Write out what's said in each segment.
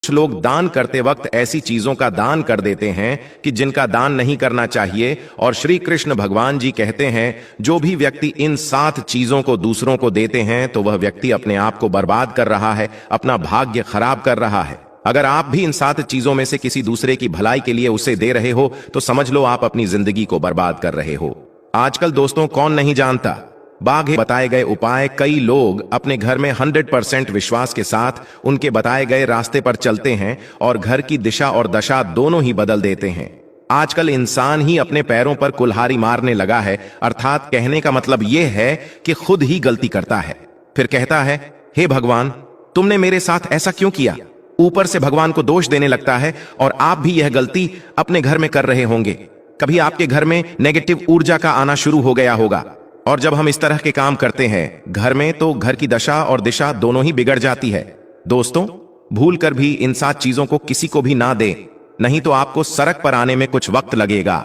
कुछ लोग दान करते वक्त ऐसी चीजों का दान कर देते हैं कि जिनका दान नहीं करना चाहिए, और श्री कृष्ण भगवान जी कहते हैं जो भी व्यक्ति इन 7 चीजों को दूसरों को देते हैं तो वह व्यक्ति अपने आप को बर्बाद कर रहा है, अपना भाग्य खराब कर रहा है। अगर आप भी इन 7 चीजों में से किसी दूसरे की भलाई के लिए उसे दे रहे हो तो समझ लो आप अपनी जिंदगी को बर्बाद कर रहे हो। आजकल दोस्तों कौन नहीं जानता, बाघ बताए गए उपाय कई लोग अपने घर में 100% विश्वास के साथ उनके बताए गए रास्ते पर चलते हैं और घर की दिशा और दशा दोनों ही बदल देते हैं। आजकल इंसान ही अपने पैरों पर कुल्हाड़ी मारने लगा है, अर्थात कहने का मतलब यह है कि खुद ही गलती करता है, फिर कहता है हे भगवान तुमने मेरे साथ ऐसा क्यों किया। ऊपर से भगवान को दोष देने लगता है और आप भी यह गलती अपने घर में कर रहे होंगे। कभी आपके घर में नेगेटिव ऊर्जा का आना शुरू हो गया होगा, और जब हम इस तरह के काम करते हैं घर में तो घर की दशा और दिशा दोनों ही बिगड़ जाती है। दोस्तों भूल कर भी इन 7 चीजों को किसी को भी ना दें, नहीं तो आपको सड़क पर आने में कुछ वक्त लगेगा।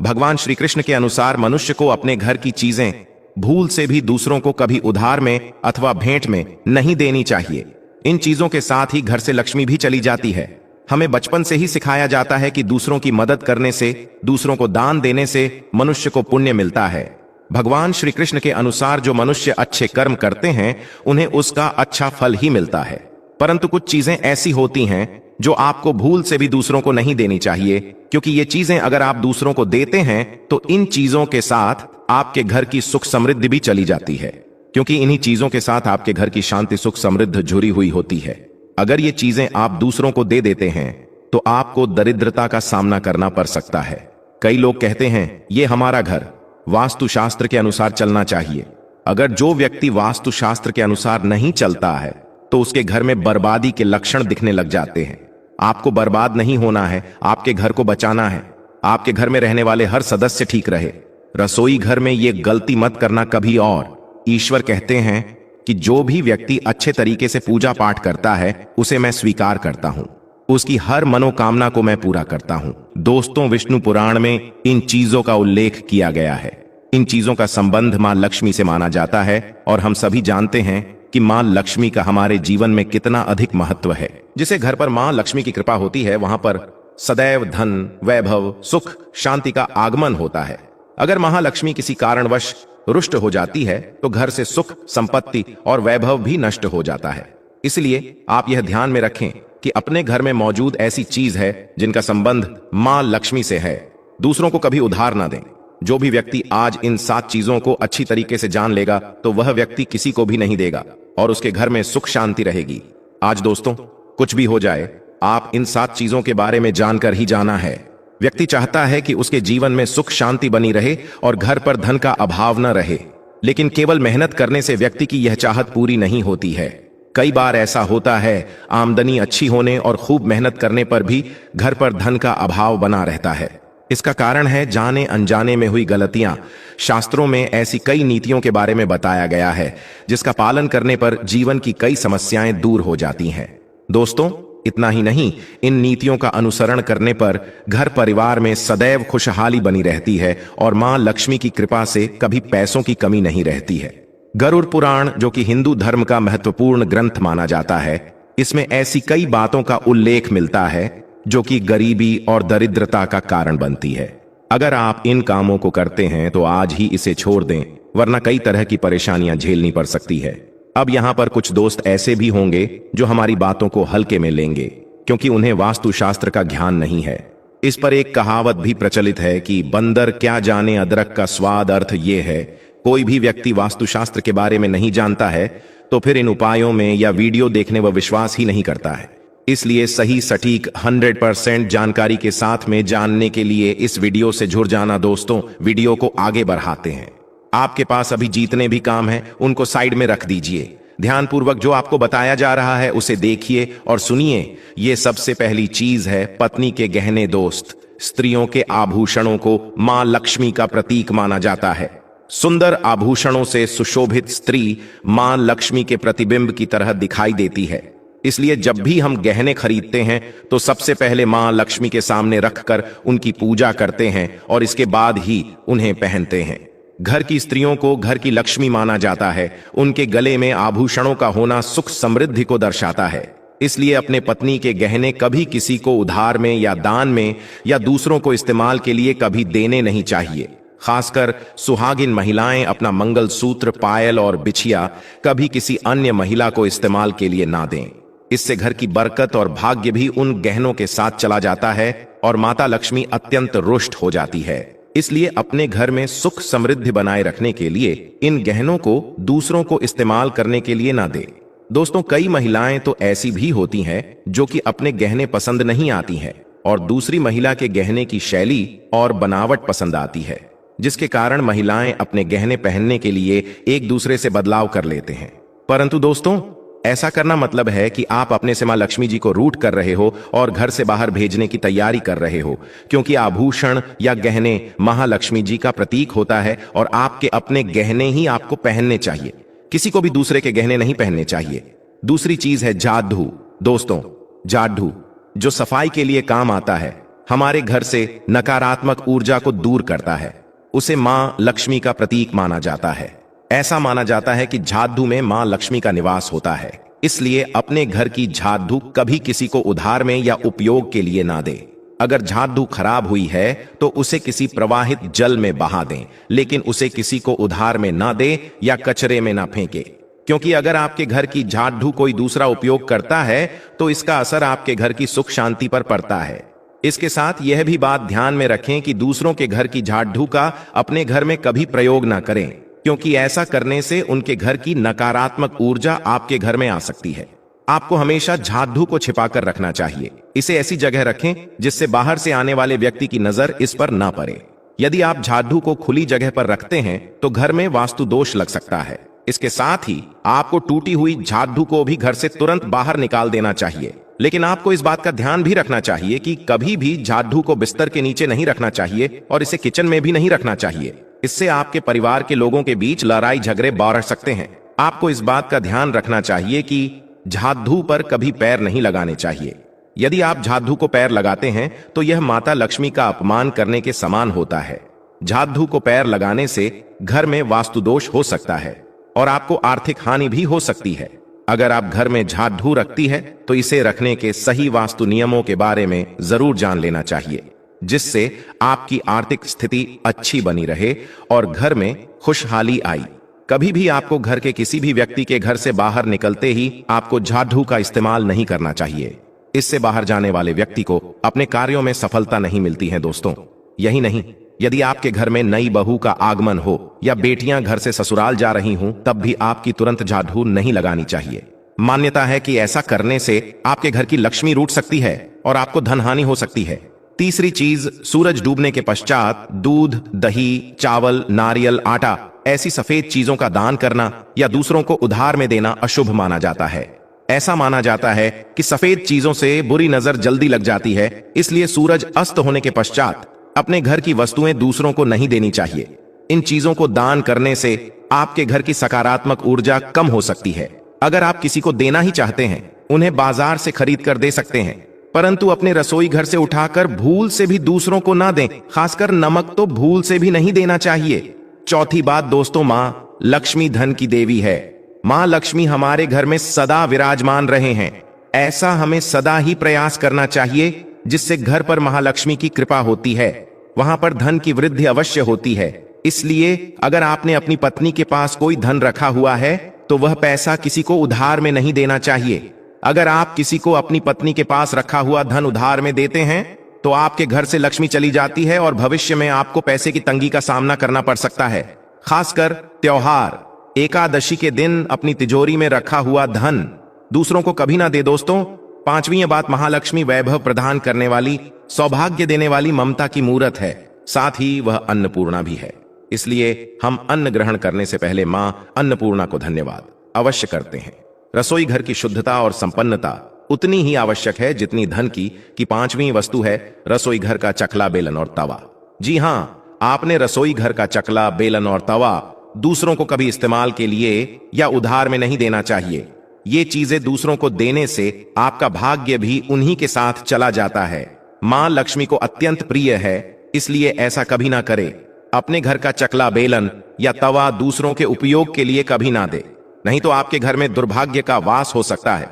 भगवान श्री कृष्ण के अनुसार मनुष्य को अपने घर की चीजें भूल से भी दूसरों को कभी उधार में अथवा भेंट में नहीं देनी चाहिए। इन चीजों के साथ ही घर से लक्ष्मी भी चली जाती है। हमें बचपन से ही सिखाया जाता है कि दूसरों की मदद करने से, दूसरों को दान देने से मनुष्य को पुण्य मिलता है। भगवान श्री कृष्ण के अनुसार जो मनुष्य अच्छे कर्म करते हैं उन्हें उसका अच्छा फल ही मिलता है, परंतु कुछ चीजें ऐसी होती हैं जो आपको भूल से भी दूसरों को नहीं देनी चाहिए, क्योंकि ये चीजें अगर आप दूसरों को देते हैं तो इन चीजों के साथ आपके घर की सुख समृद्धि भी चली जाती है, क्योंकि इन्हीं चीजों के साथ आपके घर की शांति सुख समृद्ध जुड़ी हुई होती है। अगर ये चीजें आप दूसरों को दे देते हैं तो आपको दरिद्रता का सामना करना पड़ सकता है। कई लोग कहते हैं ये हमारा घर वास्तुशास्त्र के अनुसार चलना चाहिए। अगर जो व्यक्ति वास्तुशास्त्र के अनुसार नहीं चलता है तो उसके घर में बर्बादी के लक्षण दिखने लग जाते हैं। आपको बर्बाद नहीं होना है, आपके घर को बचाना है। आपके घर में रहने वाले हर सदस्य ठीक रहे। रसोई घर में ये गलती मत करना कभी। और ईश्वर कहते हैं कि जो भी व्यक्ति अच्छे तरीके से पूजा पाठ करता है उसे मैं स्वीकार करता हूं, उसकी हर मनोकामना को मैं पूरा करता हूं। दोस्तों विष्णु पुराण में इन चीजों का उल्लेख किया गया है। इन चीजों का संबंध मां लक्ष्मी से माना जाता है और हम सभी जानते हैं कि मां लक्ष्मी का हमारे जीवन में कितना अधिक महत्व है। जिसे घर पर मां लक्ष्मी की कृपा होती है वहां पर सदैव धन, वैभव, सुख, शांति का आगमन होता है। अगर महालक्ष्मी किसी कारणवश रुष्ट हो जाती है तो घर से सुख, संपत्ति और वैभव भी नष्ट हो जाता है। इसलिए आप यह ध्यान में रखें कि अपने घर में मौजूद ऐसी चीज है जिनका संबंध मां लक्ष्मी से है, दूसरों को कभी उधार ना दें। जो भी व्यक्ति आज इन 7 चीजों को अच्छी तरीके से जान लेगा तो वह व्यक्ति किसी को भी नहीं देगा और उसके घर में सुख शांति रहेगी। आज दोस्तों कुछ भी हो जाए, आप इन 7 चीजों के बारे में जानकर ही जाना है। व्यक्ति चाहता है कि उसके जीवन में सुख शांति बनी रहे और घर पर धन का अभाव न रहे, लेकिन केवल मेहनत करने से व्यक्ति की यह चाहत पूरी नहीं होती है। कई बार ऐसा होता है आमदनी अच्छी होने और खूब मेहनत करने पर भी घर पर धन का अभाव बना रहता है। इसका कारण है जाने अनजाने में हुई गलतियां। शास्त्रों में ऐसी कई नीतियों के बारे में बताया गया है जिसका पालन करने पर जीवन की कई समस्याएं दूर हो जाती हैं। दोस्तों इतना ही नहीं, इन नीतियों का अनुसरण करने पर घर परिवार में सदैव खुशहाली बनी रहती है और मां लक्ष्मी की कृपा से कभी पैसों की कमी नहीं रहती है। गरुड़ पुराण, जो कि हिंदू धर्म का महत्वपूर्ण ग्रंथ माना जाता है, इसमें ऐसी कई बातों का उल्लेख मिलता है जो कि गरीबी और दरिद्रता का कारण बनती है। अगर आप इन कामों को करते हैं तो आज ही इसे छोड़ दें, वरना कई तरह की परेशानियां झेलनी पड़ सकती है। अब यहां पर कुछ दोस्त ऐसे भी होंगे जो हमारी बातों को हल्के में लेंगे क्योंकि उन्हें वास्तुशास्त्र का ज्ञान नहीं है। इस पर एक कहावत भी प्रचलित है कि बंदर क्या जाने अदरक का स्वाद। अर्थ ये है कोई भी व्यक्ति वास्तुशास्त्र के बारे में नहीं जानता है तो फिर इन उपायों में या वीडियो देखने व विश्वास ही नहीं करता है। इसलिए सही सटीक 100% जानकारी के साथ में जानने के लिए इस वीडियो से जुड़ जाना। दोस्तों वीडियो को आगे बढ़ाते हैं। आपके पास अभी जितने भी काम हैं उनको साइड में रख दीजिए। ध्यानपूर्वक जो आपको बताया जा रहा है उसे देखिए और सुनिए। ये सबसे पहली चीज है पत्नी के गहने। दोस्त स्त्रियों के आभूषणों को मां लक्ष्मी का प्रतीक माना जाता है। सुंदर आभूषणों से सुशोभित स्त्री मां लक्ष्मी के प्रतिबिंब की तरह दिखाई देती है। इसलिए जब भी हम गहने खरीदते हैं तो सबसे पहले मां लक्ष्मी के सामने रखकर उनकी पूजा करते हैं और इसके बाद ही उन्हें पहनते हैं। घर की स्त्रियों को घर की लक्ष्मी माना जाता है। उनके गले में आभूषणों का होना सुख समृद्धि को दर्शाता है। इसलिए अपने पत्नी के गहने कभी किसी को उधार में या दान में या दूसरों को इस्तेमाल के लिए कभी देने नहीं चाहिए। खासकर सुहागिन महिलाएं अपना मंगलसूत्र, पायल और बिछिया कभी किसी अन्य महिला को इस्तेमाल के लिए ना दें। इससे घर की बरकत और भाग्य भी उन गहनों के साथ चला जाता है और माता लक्ष्मी अत्यंत रुष्ट हो जाती है। इसलिए अपने घर में सुख समृद्धि बनाए रखने के लिए इन गहनों को दूसरों को इस्तेमाल करने के लिए ना दें। दोस्तों, कई महिलाएं तो ऐसी भी होती हैं जो कि अपने गहने पसंद नहीं आती हैं और दूसरी महिला के गहने की शैली और बनावट पसंद आती है, जिसके कारण महिलाएं अपने गहने पहनने के लिए एक दूसरे से बदलाव कर लेते हैं। परंतु दोस्तों, ऐसा करना मतलब है कि आप अपने से मां लक्ष्मी जी को रूठ कर रहे हो और घर से बाहर भेजने की तैयारी कर रहे हो, क्योंकि आभूषण या गहने महालक्ष्मी जी का प्रतीक होता है और आपके अपने गहने ही आपको पहनने चाहिए, किसी को भी दूसरे के गहने नहीं पहनने चाहिए। दूसरी चीज है जादू। दोस्तों, जादू जो सफाई के लिए काम आता है, हमारे घर से नकारात्मक ऊर्जा को दूर करता है, उसे मां लक्ष्मी का प्रतीक माना जाता है। ऐसा माना जाता है कि झाड़ू में मां लक्ष्मी का निवास होता है, इसलिए अपने घर की झाड़ू कभी किसी को उधार में या उपयोग के लिए ना दे। अगर झाड़ू खराब हुई है तो उसे किसी प्रवाहित जल में बहा दें, लेकिन उसे किसी को उधार में ना दे या कचरे में ना फेंके, क्योंकि अगर आपके घर की झाड़ू कोई दूसरा उपयोग करता है तो इसका असर आपके घर की सुख शांति पर पड़ता है। इसके साथ यह भी बात ध्यान में रखें कि दूसरों के घर की झाड़ू का अपने घर में कभी प्रयोग ना करें, क्योंकि ऐसा करने से उनके घर की नकारात्मक ऊर्जा आपके घर में आ सकती है। आपको हमेशा झाड़ू को छिपाकर रखना चाहिए। इसे ऐसी जगह रखें जिससे बाहर से आने वाले व्यक्ति की नजर इस पर ना पड़े। यदि आप झाड़ू को खुली जगह पर रखते हैं तो घर में वास्तु दोष लग सकता है। इसके साथ ही आपको टूटी हुई झाड़ू को भी घर से तुरंत बाहर निकाल देना चाहिए। लेकिन आपको इस बात का ध्यान भी रखना चाहिए कि कभी भी झाड़ू को बिस्तर के नीचे नहीं रखना चाहिए और इसे किचन में भी नहीं रखना चाहिए। इससे आपके परिवार के लोगों के बीच लड़ाई झगड़े बढ़ सकते हैं। आपको इस बात का ध्यान रखना चाहिए कि झाड़ू पर कभी पैर नहीं लगाने चाहिए। यदि आप झाड़ू को पैर लगाते हैं तो यह माता लक्ष्मी का अपमान करने के समान होता है। झाड़ू को पैर लगाने से घर में वास्तु दोष हो सकता है और आपको आर्थिक हानि भी हो सकती है। अगर आप घर में झाड़ू रखती है तो इसे रखने के सही वास्तु नियमों के बारे में जरूर जान लेना चाहिए, जिससे आपकी आर्थिक स्थिति अच्छी बनी रहे और घर में खुशहाली आई। कभी भी आपको घर के किसी भी व्यक्ति के घर से बाहर निकलते ही आपको झाड़ू का इस्तेमाल नहीं करना चाहिए। इससे बाहर जाने वाले व्यक्ति को अपने कार्यों में सफलता नहीं मिलती है। दोस्तों, यही नहीं, यदि आपके घर में नई बहू का आगमन हो या बेटियां घर से ससुराल जा रही हों, तब भी आपकी तुरंत झाड़ू नहीं लगानी चाहिए। मान्यता है कि ऐसा करने से आपके घर की लक्ष्मी रूठ सकती है और आपको धन हानि हो सकती है। तीसरी चीज, सूरज डूबने के पश्चात दूध, दही, चावल, नारियल, आटा ऐसी सफेद चीजों का दान करना या दूसरों को उधार में देना अशुभ माना जाता है। ऐसा माना जाता है कि सफेद चीजों से बुरी नजर जल्दी लग जाती है, इसलिए सूरज अस्त होने के पश्चात अपने घर की वस्तुएं दूसरों को नहीं देनी चाहिए। इन चीजों को दान करने से आपके घर की सकारात्मक ऊर्जा कम हो सकती है। अगर आप किसी को देना ही चाहते हैं, उन्हें बाजार से खरीद कर दे सकते हैं, परंतु अपने रसोई घर से उठाकर भूल से भी दूसरों को ना दें। खासकर नमक तो भूल से भी नहीं देना चाहिए। चौथी बात दोस्तों, मां लक्ष्मी धन की देवी है। मां लक्ष्मी हमारे घर में सदा विराजमान रहे हैं। ऐसा हमें सदा ही प्रयास करना चाहिए, जिससे घर पर महालक्ष्मी की कृपा होती है, वहां पर धन की वृद्धि अवश्य होती है। इसलिए अगर आपने अपनी पत्नी के पास कोई धन रखा हुआ है तो वह पैसा किसी को उधार में नहीं देना चाहिए। अगर आप किसी को अपनी पत्नी के पास रखा हुआ धन उधार में देते हैं तो आपके घर से लक्ष्मी चली जाती है और भविष्य में आपको पैसे की तंगी का सामना करना पड़ सकता है। खासकर त्योहार, एकादशी के दिन अपनी तिजोरी में रखा हुआ धन दूसरों को कभी ना दे दोस्तों। पांचवी बात, महालक्ष्मी वैभव प्रदान करने वाली, सौभाग्य देने वाली ममता की मूरत है, साथ ही वह अन्नपूर्णा भी है। इसलिए हम अन्न ग्रहण करने से पहले मां अन्नपूर्णा को धन्यवाद अवश्य करते हैं। रसोई घर की शुद्धता और संपन्नता उतनी ही आवश्यक है जितनी धन की पांचवी वस्तु है रसोई घर का चकला, बेलन और तवा। जी हां, आपने रसोई घर का चकला, बेलन और तवा दूसरों को कभी इस्तेमाल के लिए या उधार में नहीं देना चाहिए। ये चीजें दूसरों को देने से आपका भाग्य भी उन्हीं के साथ चला जाता है। मां लक्ष्मी को अत्यंत प्रिय है, इसलिए ऐसा कभी ना करे। अपने घर का चकला, बेलन या तवा दूसरों के उपयोग के लिए कभी ना दे, नहीं तो आपके घर में दुर्भाग्य का वास हो सकता है।